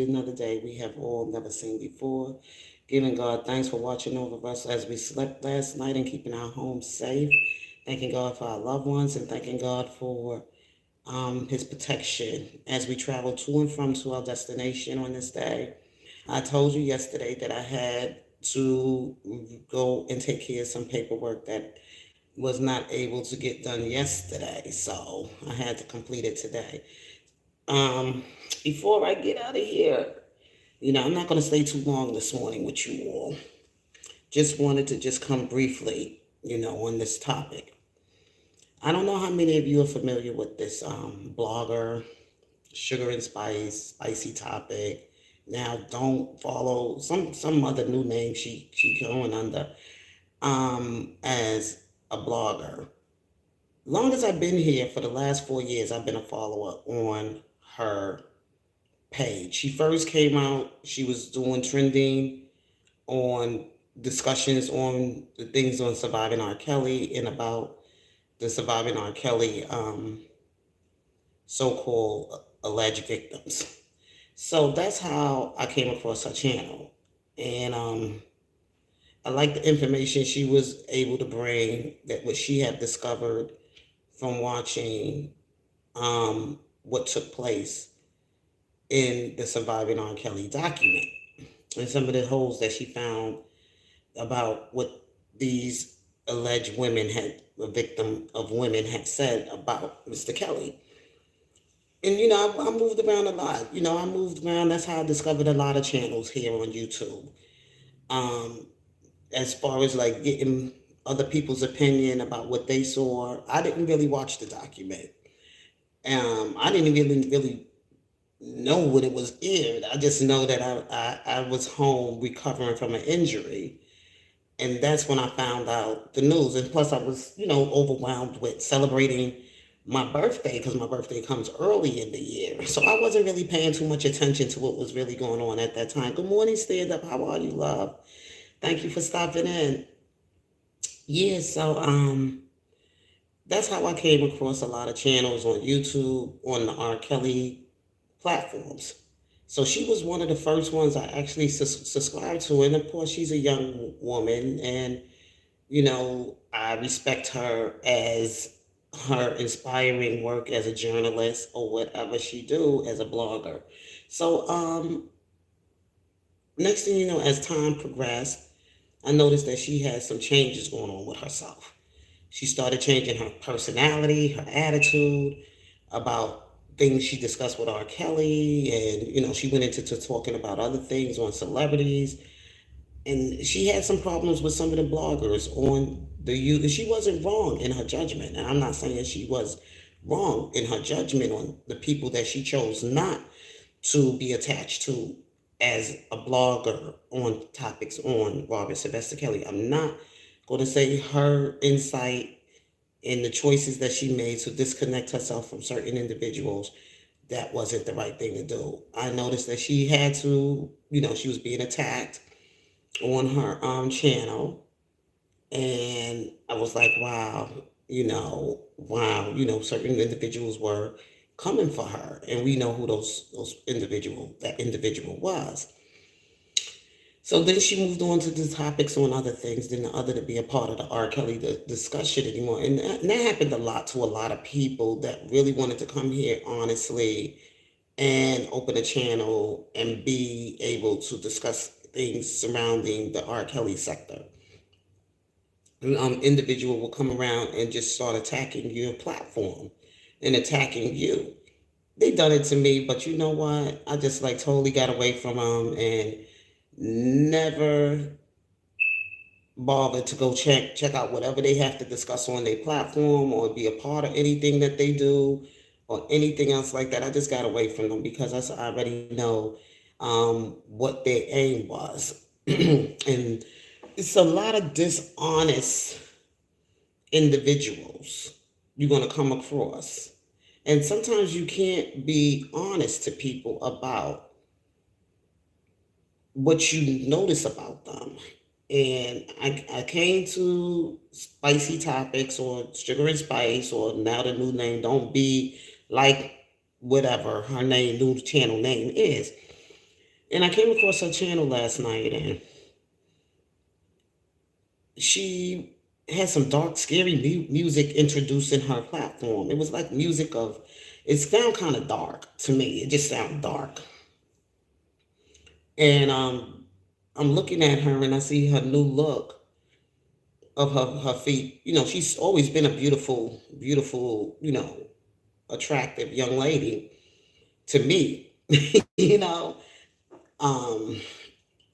Another day we have all never seen before. Giving God thanks for watching over us as we slept last night and keeping our homes safe. Thanking God for our loved ones and thanking God for His protection as we travel to and from to our destination on this day. I told you yesterday that I had to go and take care of some paperwork that was not able to get done yesterday, so I had to complete it today. Um, Before I get out of here, I'm not going to stay too long this morning with you all. Just wanted to just come briefly, on this topic. I don't know how many of you are familiar with this blogger, Sugar and Spice, Spicy Topic. Now, don't follow some other new name she going under as a blogger. Long as I've been here for the last 4 years, I've been a follower on her page. She first came out. She was doing trending on discussions on the things on surviving R. Kelly and about the surviving R. Kelly so-called alleged victims. So that's how I came across her channel, and I like the information she was able to bring, that what she had discovered from watching what took place in the surviving R. Kelly document, and some of the holes that she found about what these alleged women had, a victim of women had said about Mr. Kelly. And I moved around a lot. I moved around. That's how I discovered a lot of channels here on YouTube. Um, as far as like getting other people's opinion about what they saw, I didn't really watch the document. I didn't really know when it was aired. I just know that I was home recovering from an injury, and that's when I found out the news. And plus, I was overwhelmed with celebrating my birthday because my birthday comes early in the year. So I wasn't really paying too much attention to what was really going on at that time. Good morning, stand up. How are you, love? Thank you for stopping in. Yeah, so that's how I came across a lot of channels on YouTube on the R. Kelly platforms. So she was one of the first ones I actually subscribed to, and of course she's a young woman, and I respect her as her inspiring work as a journalist or whatever she do as a blogger. So next thing you know, as time progressed, I noticed that she had some changes going on with herself. She started changing her personality, her attitude about things she discussed with R. Kelly, and she went into to talking about other things on celebrities, and she had some problems with some of the bloggers on the youth. She wasn't wrong in her judgment, and I'm not saying she was wrong in her judgment on the people that she chose not to be attached to as a blogger on topics on Robert Sylvester Kelly. I'm not going to say her insight and the choices that she made to disconnect herself from certain individuals, that wasn't the right thing to do. I noticed that she had to, she was being attacked on her channel, and I was like, wow, certain individuals were coming for her, and we know who that individual was. So then she moved on to the topics on other things, then the other to be a part of the R. Kelly discussion anymore. And that happened a lot to a lot of people that really wanted to come here honestly and open a channel and be able to discuss things surrounding the R. Kelly sector. Individual will come around and just start attacking your platform and attacking you. They done it to me, but you know what? I just like totally got away from them and never bother to go check out whatever they have to discuss on their platform or be a part of anything that they do or anything else like that. I just got away from them because I already know what their aim was. And it's a lot of dishonest individuals you're going to come across. And sometimes you can't be honest to people about what you notice about them. And I came to Spicy Topics or Sugar and Spice, or now the new name, Don't Be Like, whatever her new channel name is. And I came across her channel last night, and she had some dark, scary music introduced in her platform. It was like music of, it sounded kind of dark to me. It just sounded dark. And I'm looking at her and I see her new look of her feet. You know, she's always been a beautiful, beautiful, attractive young lady to me, you know. Um,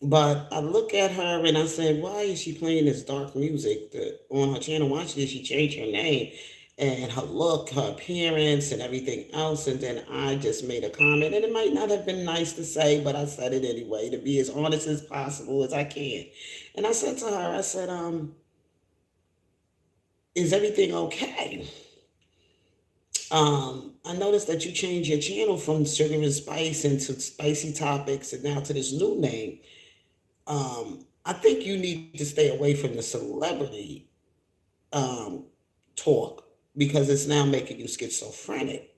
but I look at her and I said, why is she playing this dark music on her channel? Why did she change her name and her look, her appearance, and everything else? And then I just made a comment, and it might not have been nice to say, but I said it anyway to be as honest as possible as I can. And I said to her, I said, is everything okay? I noticed that you changed your channel from Sugar and Spice into Spicy Topics and now to this new name. I think you need to stay away from the celebrity um, talk because it's now making you schizophrenic.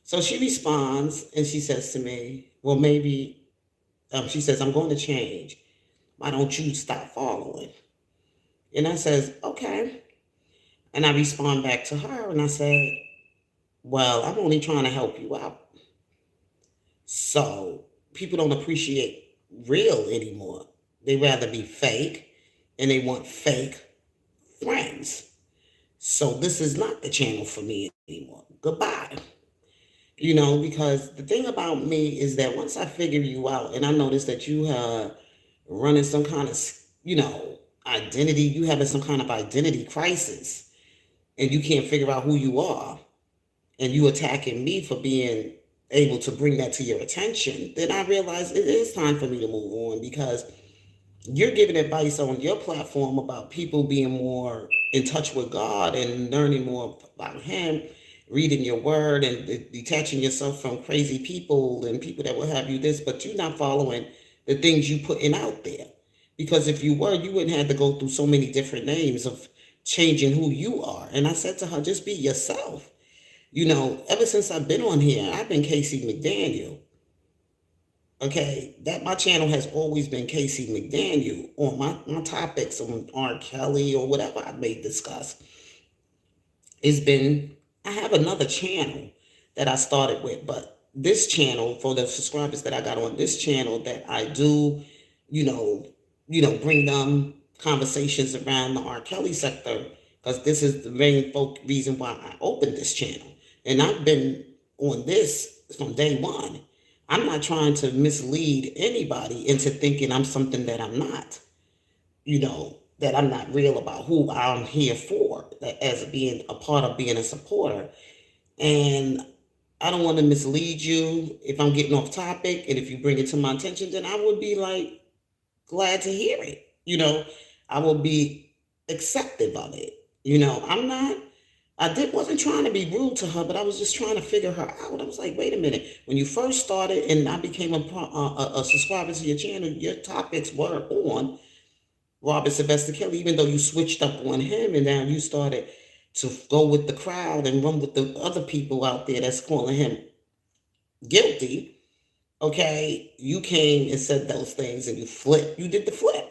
So she responds and she says to me, well, maybe, she says, I'm going to change. Why don't you stop following? And I says, okay. And I respond back to her and I said, well, I'm only trying to help you out. So people don't appreciate real anymore. They rather be fake and they want fake friends. So this is not the channel for me anymore. Goodbye. Because the thing about me is that once I figure you out and I notice that you are running some kind of, identity, you having some kind of identity crisis and you can't figure out who you are and you attacking me for being able to bring that to your attention, then I realize it is time for me to move on because you're giving advice on your platform about people being more in touch with God and learning more about Him, reading your word and detaching yourself from crazy people and people that will have you this, but you're not following the things you putting out there. Because if you were, you wouldn't have to go through so many different names of changing who you are. And I said to her, just be yourself. Ever since I've been on here, I've been Casey McDaniel. Okay, that my channel has always been Casey McDaniel on my topics on R. Kelly or whatever I may discuss. It's been, I have another channel that I started with, but this channel, for the subscribers that I got on this channel, that I do, bring them conversations around the R. Kelly sector, because this is the main reason why I opened this channel. And I've been on this from day one. I'm not trying to mislead anybody into thinking I'm something that I'm not, that I'm not real about who I'm here for, that as being a part of being a supporter. And I don't want to mislead you if I'm getting off topic. And if you bring it to my attention, then I would be like glad to hear it. I will be acceptive of it. Wasn't trying to be rude to her, but I was just trying to figure her out. I was like, wait a minute. When you first started and I became a subscriber to your channel, your topics were on Robert Sylvester Kelly, even though you switched up on him and now you started to go with the crowd and run with the other people out there that's calling him guilty. Okay, you came and said those things and you did the flip.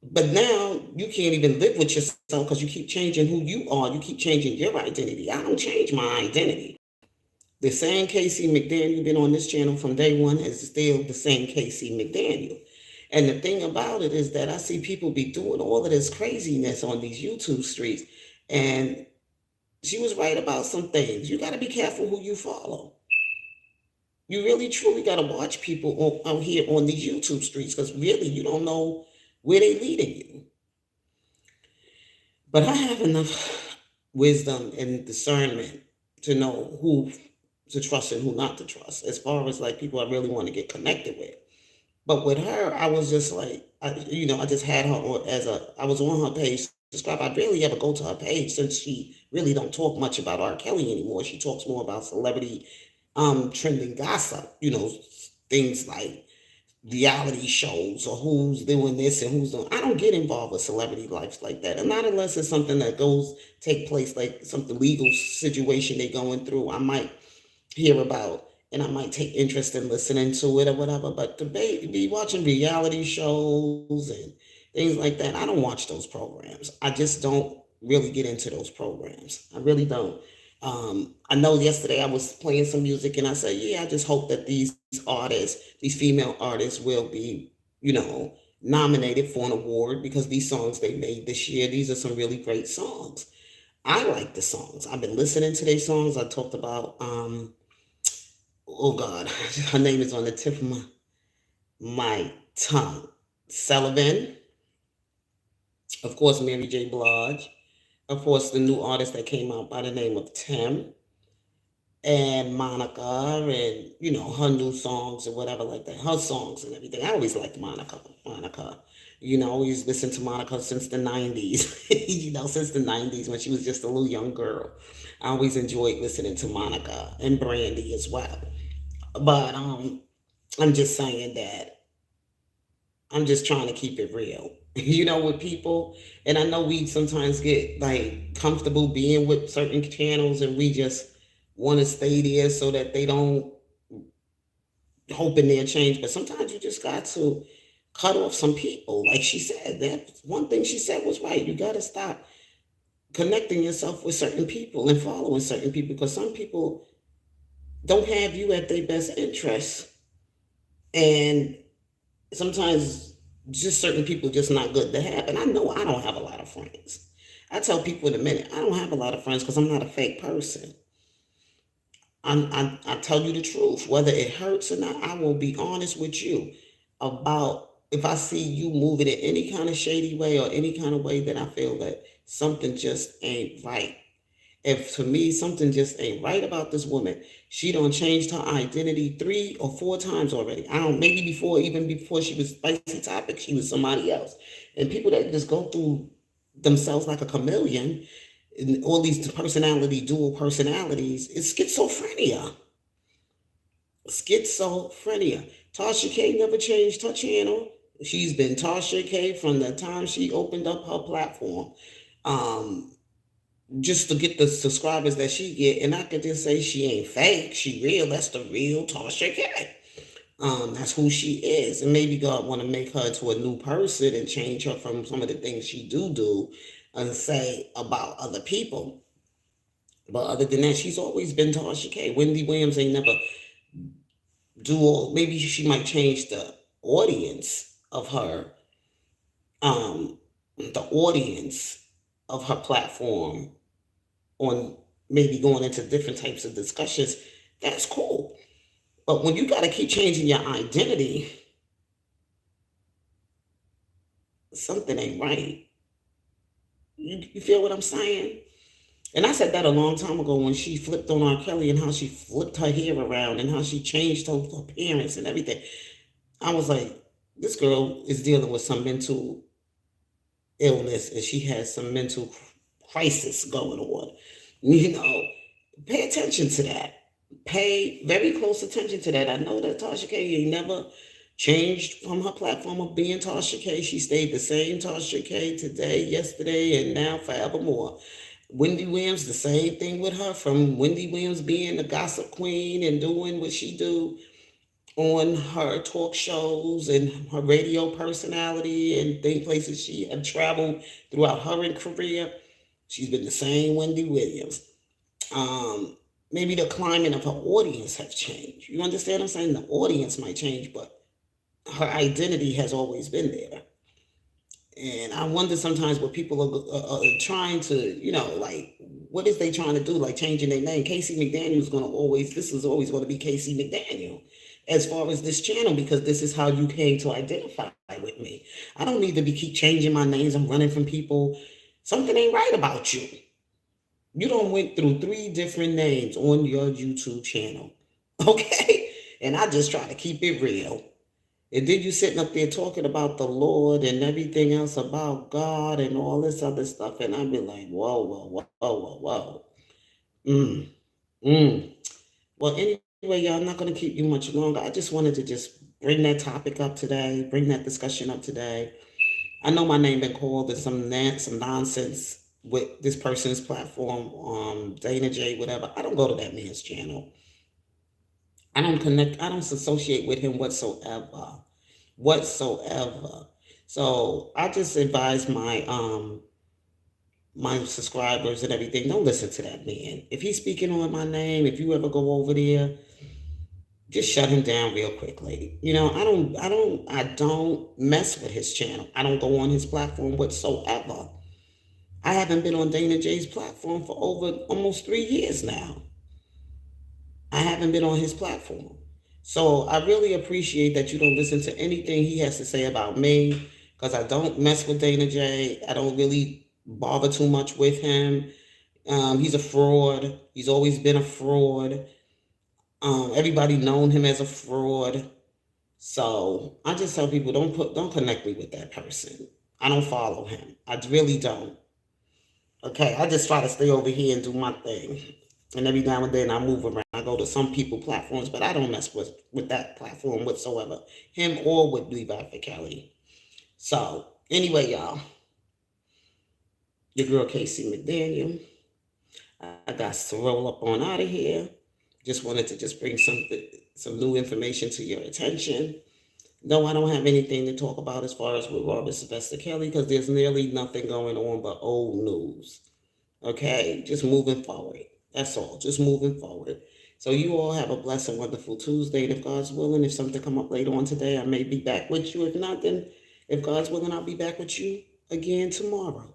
But now you can't even live with yourself because you keep changing who you are. You keep changing your identity. I don't change my identity. The same Casey McDaniel been on this channel from day one is still the same Casey McDaniel. And the thing about it is that I see people be doing all of this craziness on these YouTube streets. And she was right about some things. You got to be careful who you follow. You really, truly got to watch people out here on these YouTube streets because really you don't know where they leading you. But I have enough wisdom and discernment to know who to trust and who not to trust as far as like people I really want to get connected with. But with her, I was just like, I just had her I was on her page, subscribe. I barely ever go to her page since she really don't talk much about R. Kelly anymore. She talks more about celebrity trending gossip, things like reality shows or who's doing this and who's doing. I don't get involved with celebrity lives like that, and not unless it's something that take place, like something legal situation they're going through. I might hear about and I might take interest in listening to it or whatever. But to be watching reality shows and things like that, I don't watch those programs. I just don't really get into those programs. I really don't. I know yesterday I was playing some music and I said, yeah, I just hope that these artists, these female artists, will be, you know, nominated for an award because these songs they made this year, these are some really great songs. I like the songs. I've been listening to their songs. I talked about oh God, her name is on the tip of my tongue. Sullivan, of course, Mary J. Blige, of course, the new artist that came out by the name of Tim, and Monica, and her new songs or whatever like that. Her songs and everything. I always liked Monica. Monica. I always listened to Monica since the '90s. Since the '90s when she was just a little young girl. I always enjoyed listening to Monica and Brandy as well. But I'm just saying that I'm just trying to keep it real, with people. And I know we sometimes get like comfortable being with certain channels and we just want to stay there so that they don't hoping they'll change. But sometimes you just got to cut off some people. Like she said, that one thing she said was right. You got to stop connecting yourself with certain people and following certain people because some people don't have you at their best interest. And sometimes just certain people just not good to have. And I know I don't have a lot of friends. I tell people in a minute, I don't have a lot of friends because I'm not a fake person. I tell you the truth. Whether it hurts or not, I will be honest with you about if I see you moving in any kind of shady way or any kind of way that I feel that something just ain't right. If to me something just ain't right about this woman, she done changed her identity 3 or 4 times already. I don't Maybe before, even before she was Spicy Topic, she was somebody else. And people that just go through themselves like a chameleon, and all these dual personalities, is schizophrenia. Schizophrenia. Tasha K never changed her channel. She's been Tasha K from the time she opened up her platform. Um, just to get the subscribers that she get, and I can just say she ain't fake, she real. That's the real Tasha K. That's who she is, and maybe God want to make her to a new person and change her from some of the things she do and say about other people. But other than that, she's always been Tasha K. Wendy Williams ain't never do all. Maybe she might change audience of her, the audience of her platform on maybe going into different types of discussions. That's cool. But when you got to keep changing your identity, something ain't right. You feel what I'm saying? And I said that a long time ago when she flipped on R. Kelly and how she flipped her hair around and how she changed her appearance and everything. I was like, this girl is dealing with some mental illness and she has some mental crisis going on. You know, pay attention to that. Pay very close attention to that. I know that Tasha K ain't never changed from her platform of being Tasha K. She stayed the same Tasha K today, yesterday, and now forevermore. Wendy Williams, the same thing with her, from Wendy Williams being the gossip queen and doing what she do on her talk shows and her radio personality and places she had traveled throughout her career. She's been the same Wendy Williams. Maybe the climate of her audience have changed. You understand what I'm saying? The audience might change, but her identity has always been there. And I wonder sometimes what people are trying to, like, what is they trying to do? Like changing their name. Casey McDaniel is going to always, this is always going to be Casey McDaniel as far as this channel, because this is how you came to identify with me. I don't need to keep changing my names. I'm running from people. Something ain't right about you. You don't went through 3 different names on your YouTube channel. Okay? And I just try to keep it real. And then you sitting up there talking about the Lord and everything else about God and all this other stuff. And I'd be like, whoa, whoa, whoa, whoa, whoa. Mm, mm. Well, anyway, y'all, I'm not going to keep you much longer. I just wanted to just bring that topic up today, bring that discussion up today. I know my name been called as some nonsense with this person's platform, Dana J, whatever. I don't go to that man's channel. I don't connect, I don't associate with him whatsoever. Whatsoever. So I just advise my subscribers and everything, don't listen to that man. If he's speaking on my name, if you ever go over there, just shut him down real quickly. I don't mess with his channel. I don't go on his platform whatsoever. I haven't been on Dana J's platform for over almost 3 years now. I haven't been on his platform. So I really appreciate that you don't listen to anything he has to say about me, because I don't mess with Dana J. I don't really bother too much with him. He's a fraud. He's always been a fraud. Everybody known him as a fraud. So I just tell people, don't connect me with that person. I don't follow him. I really don't. Okay, I just try to stay over here and do my thing. And every now and then I move around. I go to some people platforms, but I don't mess with that platform whatsoever. Him or with Levi for Kelly. So anyway, y'all, your girl Casey McDaniel. I got to roll up on out of here. Just wanted to just bring some new information to your attention. No, I don't have anything to talk about as far as with Robert Sylvester Kelly, because there's nearly nothing going on but old news. Okay, just moving forward. That's all. Just moving forward. So you all have a blessed and wonderful Tuesday. And if God's willing, if something come up later on today, I may be back with you. If not, then if God's willing, I'll be back with you again tomorrow.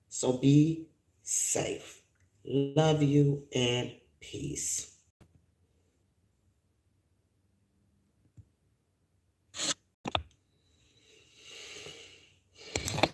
So be safe. Love you and peace.